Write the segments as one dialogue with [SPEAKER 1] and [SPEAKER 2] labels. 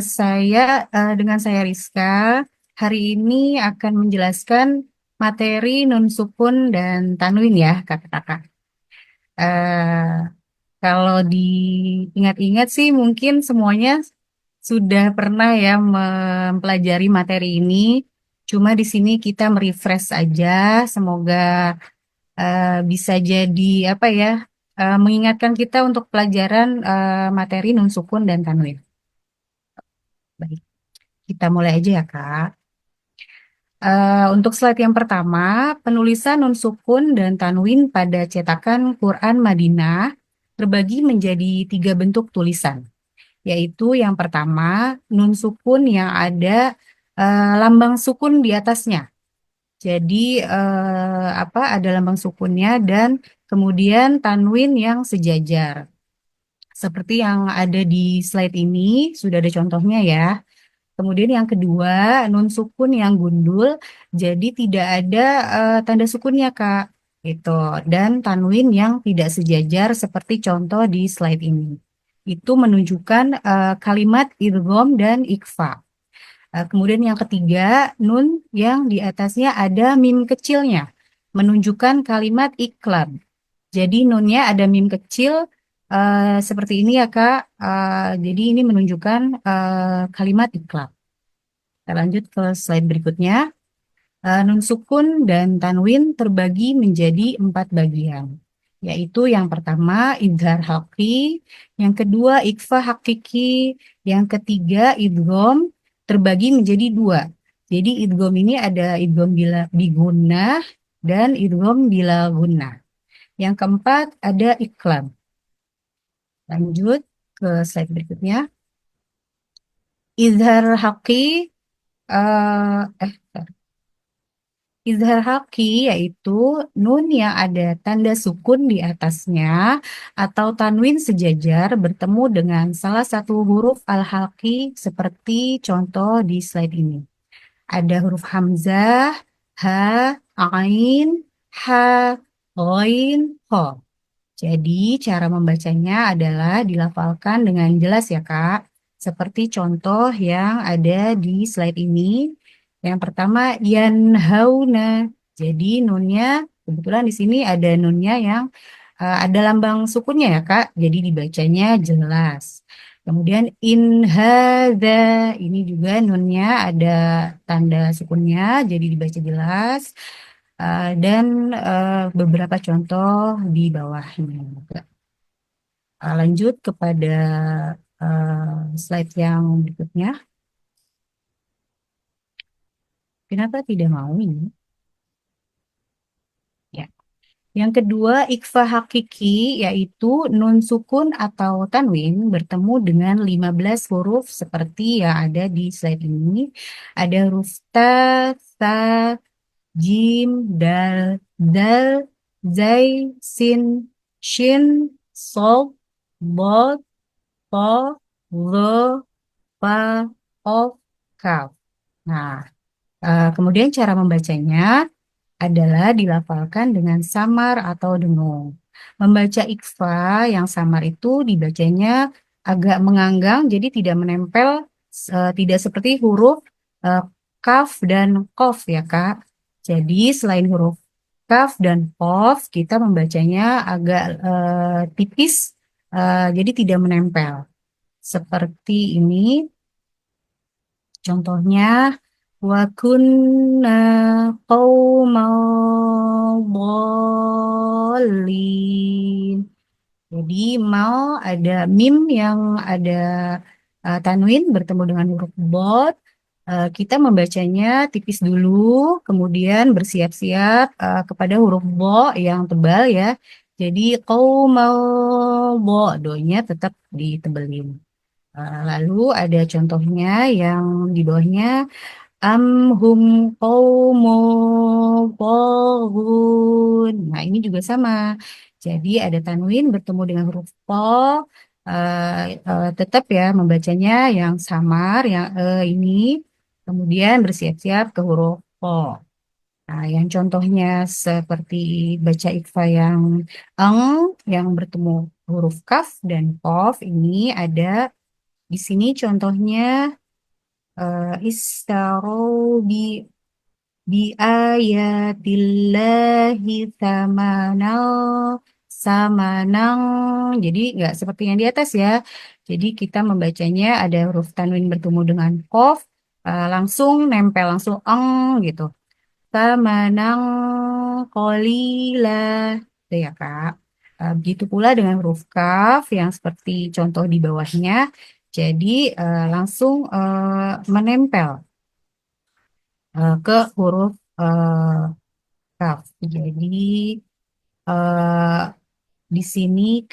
[SPEAKER 1] Saya dengan saya Rizka hari ini akan menjelaskan materi nun sukun dan tanwin ya kakak-kakak. Eh, Kalau diingat-ingat sih mungkin semuanya sudah pernah ya mempelajari materi ini. Cuma di sini kita merefresh aja. Semoga bisa jadi apa ya, mengingatkan kita untuk pelajaran materi nun sukun dan tanwin. Baik, kita mulai aja ya Kak. Untuk slide yang pertama, penulisan nun sukun dan tanwin pada cetakan Quran Madinah terbagi menjadi tiga bentuk tulisan, yaitu yang pertama, nun sukun yang ada lambang sukun di atasnya. Jadi apa ada lambang sukunnya dan kemudian tanwin yang sejajar. Seperti yang ada di slide ini, sudah ada contohnya ya. Kemudian yang kedua, nun sukun yang gundul, jadi tidak ada tanda sukunnya, Kak. Gitu. Dan tanwin yang tidak sejajar seperti contoh di slide ini. Itu menunjukkan kalimat idgham dan ikhfa. Kemudian yang ketiga, nun yang di atasnya ada mim kecilnya, menunjukkan kalimat iklab. Jadi nunnya ada mim kecil seperti ini ya, Kak. Jadi ini menunjukkan kalimat iklab. Kita lanjut ke slide berikutnya. Nun sukun dan tanwin terbagi menjadi empat bagian, yaitu yang pertama idhar haki, yang kedua ikhfa hakiki, yang ketiga idgham terbagi menjadi dua. Jadi idgham ini ada idgham bila bigunnah dan idgham bila gunnah. Yang keempat ada iklab. Lanjut ke slide berikutnya. Izhar haki, eh, eh, Izhar haki yaitu nun yang ada tanda sukun di atasnya atau tanwin sejajar bertemu dengan salah satu huruf al-halki seperti contoh di slide ini. Ada huruf hamzah, ha, ain, ha, ghain, ho. Jadi cara membacanya adalah dilafalkan dengan jelas ya Kak. Seperti contoh yang ada di slide ini. Yang pertama yanhauna. Jadi nunnya kebetulan di sini ada nunnya yang ada lambang sukunnya ya Kak. Jadi dibacanya jelas. Kemudian in hadza, ini juga nunnya ada tanda sukunnya jadi dibaca jelas. Dan beberapa contoh di bawahnya. Lanjut kepada slide yang berikutnya. Kenapa tidak mau ini? Ya. Yang kedua, ikfa hakiki, yaitu nun sukun atau tanwin bertemu dengan 15 huruf seperti yang ada di slide ini. Ada huruf ta, sa, jim, dal, zai, sin, shin, sol, bod, to, lo, fa, of, kaf. Nah, kemudian cara membacanya adalah dilafalkan dengan samar atau dengung. Membaca ikhfa yang samar itu dibacanya agak menganggang, jadi tidak menempel, tidak seperti huruf eh, kaf dan kof ya Kak. Jadi selain huruf kaf dan kof, kita membacanya agak tipis, jadi tidak menempel. Seperti ini, contohnya wa kunna qauman dhalin. Jadi mau ada mim yang ada tanwin bertemu dengan huruf bod. Kita membacanya tipis dulu, kemudian bersiap-siap kepada huruf bo yang tebal ya. Jadi qauman donya tetap ditebelin. Lalu ada contohnya yang di bawahnya amhum qaumun. Nah, ini juga sama. Jadi ada tanwin bertemu dengan huruf po. Tetap ya membacanya yang samar, yang ini. Kemudian bersiap-siap ke huruf po. Nah, yang contohnya seperti baca ikfa yang eng yang bertemu huruf kaf dan kof ini ada Di sini contohnya istaro bi ayatillahi samanang. Jadi nggak seperti yang di atas ya. Jadi kita membacanya ada huruf tanwin bertemu dengan kof, langsung nempel langsung gitu. Samanang kolila, itu ya Kak. Begitu pula dengan huruf kaf yang seperti contoh di bawahnya. Jadi langsung menempel ke huruf kaf. Jadi eh, di sini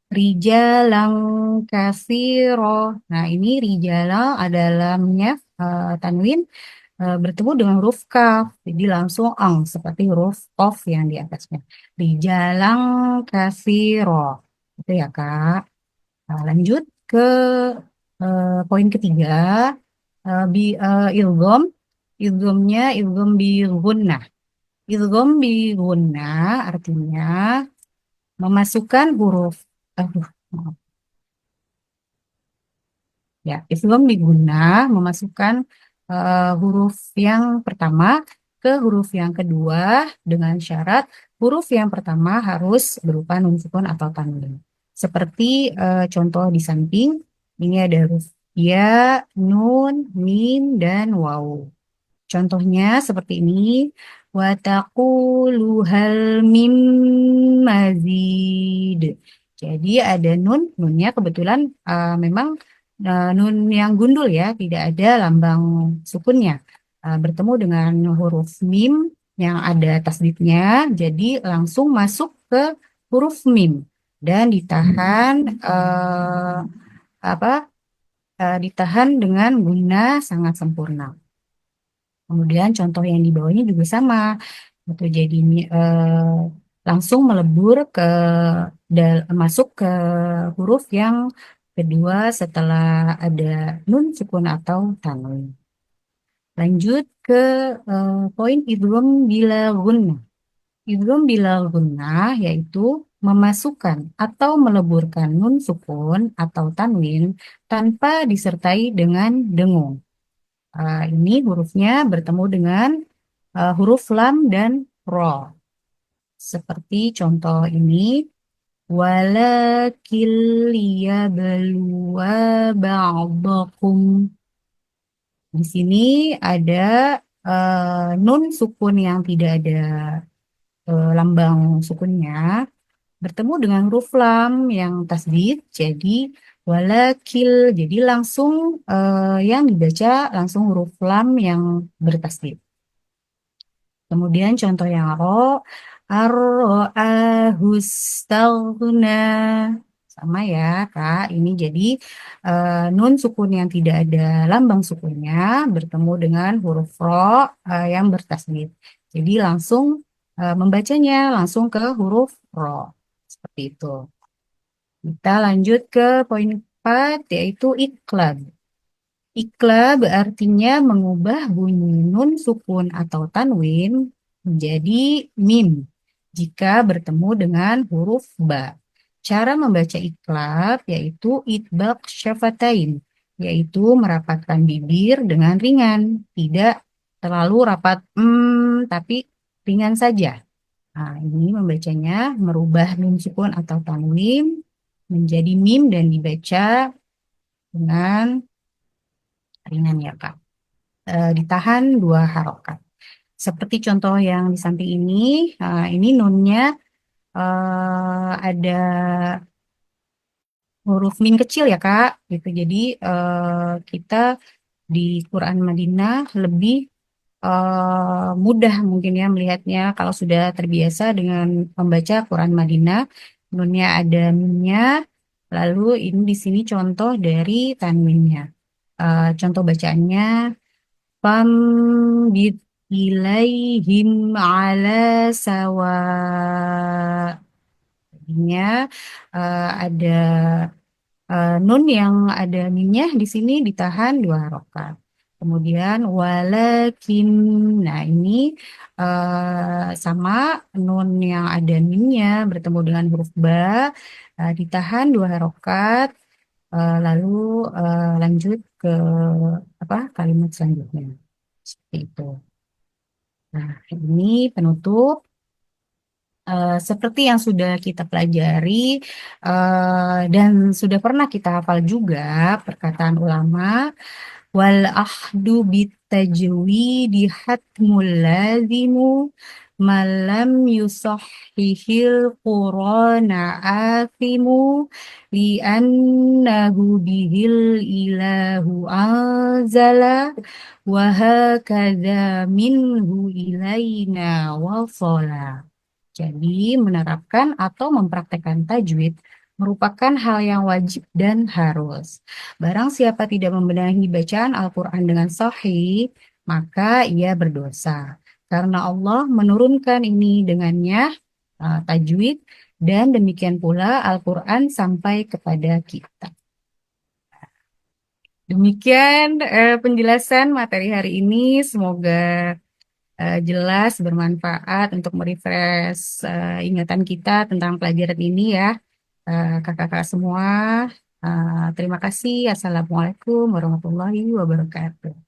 [SPEAKER 1] rijalang kasiro. Nah, ini rijalang adalah tanwin bertemu dengan huruf kaf. Jadi langsung seperti huruf of yang di atasnya. Rijalang kasiro. Itu ya, Kak. Nah, lanjut ke poin ketiga. Ilgom. Ilgomnya ilgom bi gunnah. Ilgom bi gunnah artinya memasukkan huruf aduh, maaf. Ya, Islam diguna memasukkan huruf yang pertama ke huruf yang kedua dengan syarat huruf yang pertama harus berupa nun sukun atau tanwin. Seperti contoh di samping, ini ada huruf ya, nun, mim, dan waw. Contohnya seperti ini. Wataqulu hal mim mazid. Jadi ada nunnya kebetulan memang nun yang gundul ya, tidak ada lambang sukunnya. Bertemu dengan huruf mim yang ada tasdidnya, jadi langsung masuk ke huruf mim dan ditahan apa? Ditahan dengan guna sangat sempurna. Kemudian contoh yang di bawahnya juga sama. Gitu. Jadi langsung melebur masuk ke huruf yang kedua setelah ada nun sukun atau tanwin. Lanjut ke poin idgham bila gunnah. Idgham bila gunnah yaitu memasukkan atau meleburkan nun sukun atau tanwin tanpa disertai dengan dengung. Ini hurufnya bertemu dengan huruf lam dan ro. Seperti contoh ini, walakil liyabluwa ba'dakum. Di sini ada nun sukun yang tidak ada lambang sukunnya bertemu dengan huruf lam yang tasdid, jadi walakil, jadi langsung yang dibaca langsung huruf lam yang bertasdid. Kemudian contoh yang ar-ro'ahustaghna. Sama ya, Kak. Ini jadi nun sukun yang tidak ada lambang sukunnya bertemu dengan huruf ro yang bertasdid. Jadi langsung membacanya langsung ke huruf ro. Seperti itu. Kita lanjut ke poin 4 yaitu iklab. Iklab artinya mengubah bunyi nun sukun atau tanwin menjadi mim jika bertemu dengan huruf ba. Cara membaca iklab yaitu itbaq syafatain, yaitu merapatkan bibir dengan ringan, tidak terlalu rapat tapi ringan saja. Nah, ini membacanya merubah nun sukun atau tanwin menjadi mim dan dibaca dengan ringan ya Kak. Ditahan 2 harokat. Seperti contoh yang di samping ini nunnya ada huruf mim kecil ya Kak, gitu. Jadi kita di Quran Madinah lebih mudah mungkin ya melihatnya kalau sudah terbiasa dengan membaca Quran Madinah, nunnya ada mimnya, lalu ini di sini contoh dari tanwinnya. Contoh bacaannya Fambit ilaihim ala sawa. Artinya ada nun yang ada mimnya di sini ditahan 2 harokat. Kemudian walakin, nah ini sama nun yang ada mimnya bertemu dengan huruf ba ditahan 2 harokat. Lalu lanjut ke apa kalimat selanjutnya. Seperti itu. Nah, ini penutup. Seperti yang sudah kita pelajari dan sudah pernah kita hafal juga perkataan ulama, wal ahdu bitajwidi hatmul lazimu malam yusahhihil qurana athimu li'annahu bihil ilahu anzala wa hakadha minhu ilaina wasala. Jadi, menerapkan atau mempraktekkan tajwid merupakan hal yang wajib dan harus. Barang siapa tidak membenahi bacaan Al-Quran dengan sahih, maka ia berdosa. Karena Allah menurunkan ini dengannya tajwid, dan demikian pula Al-Quran sampai kepada kita. Demikian penjelasan materi hari ini. Semoga jelas, bermanfaat untuk merefresh ingatan kita tentang pelajaran ini ya, kakak-kakak semua. Terima kasih. Assalamualaikum warahmatullahi wabarakatuh.